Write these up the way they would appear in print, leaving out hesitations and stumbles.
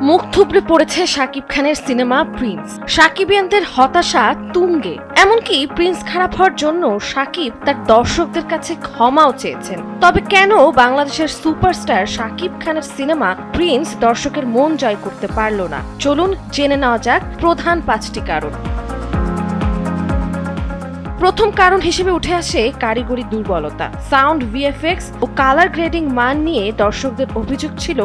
মুখ থুবড়ে পড়েছে শাকিব খানের সিনেমা প্রিন্স। শাকিবিয়ানদের হতাশা তুঙ্গে, এমনকি প্রিন্স খারাপ হওয়ার জন্য শাকিব তার দর্শকদের কাছে ক্ষমাও চেয়েছেন। তবে কেন বাংলাদেশের সুপারস্টার শাকিব খানের সিনেমা প্রিন্স দর্শকের মন জয় করতে পারল না? চলুন জেনে নেওয়া যাক প্রধান 5টি কারণ। প্রথম কারণ হিসেবে উঠে আসে কারিগরি দুর্বলতা। সাউন্ড, ভিএফএক্স ও কালার গ্রেডিং মান নিয়ে দর্শকদের অভিযোগ ছিল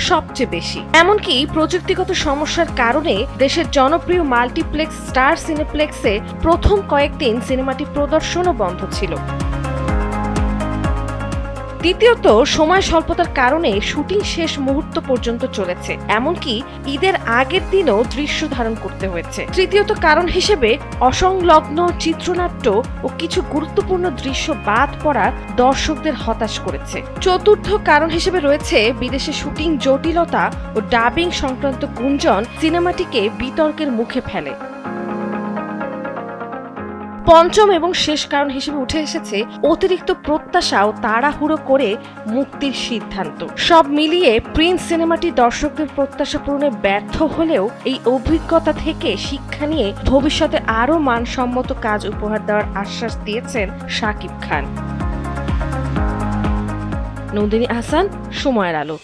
সবচেয়ে বেশি। এমনকি প্রযুক্তিগত সমস্যার কারণে দেশের জনপ্রিয় মাল্টিপ্লেক্স স্টার সিনেপ্লেক্সে প্রথম কয়েকদিন সিনেমাটি প্রদর্শনও বন্ধ ছিল। দ্বিতীয়ত, সময় স্বল্পতার কারণে শুটিং শেষ মুহূর্ত পর্যন্ত চলেছে, এমনকি ঈদের আগের দিনও দৃশ্য ধারণ করতে হয়েছে। তৃতীয়ত কারণ হিসেবে অসংলগ্ন চিত্রনাট্য ও কিছু গুরুত্বপূর্ণ দৃশ্য বাদ পড়া দর্শকদের হতাশ করেছে। চতুর্থ কারণ হিসেবে রয়েছে বিদেশে শুটিং জটিলতা ও ডাবিং সংক্রান্ত গুঞ্জন সিনেমাটিকে বিতর্কের মুখে ফেলে। পঞ্চম এবং শেষ কারণ হিসেবে উঠে এসেছে অতিরিক্ত প্রত্যাশা ও তাড়াহুড়ো করে মুক্তির সিদ্ধান্ত। সব মিলিয়ে প্রিন্স সিনেমাটি দর্শকদের প্রত্যাশা পূরণে ব্যর্থ হলেও এই অভিজ্ঞতা থেকে শিক্ষা নিয়ে ভবিষ্যতে আরও মানসম্মত কাজ উপহার দেওয়ার আশ্বাস দিয়েছেন শাকিব খান। নন্দিনী আহসান, সময়ের আলো।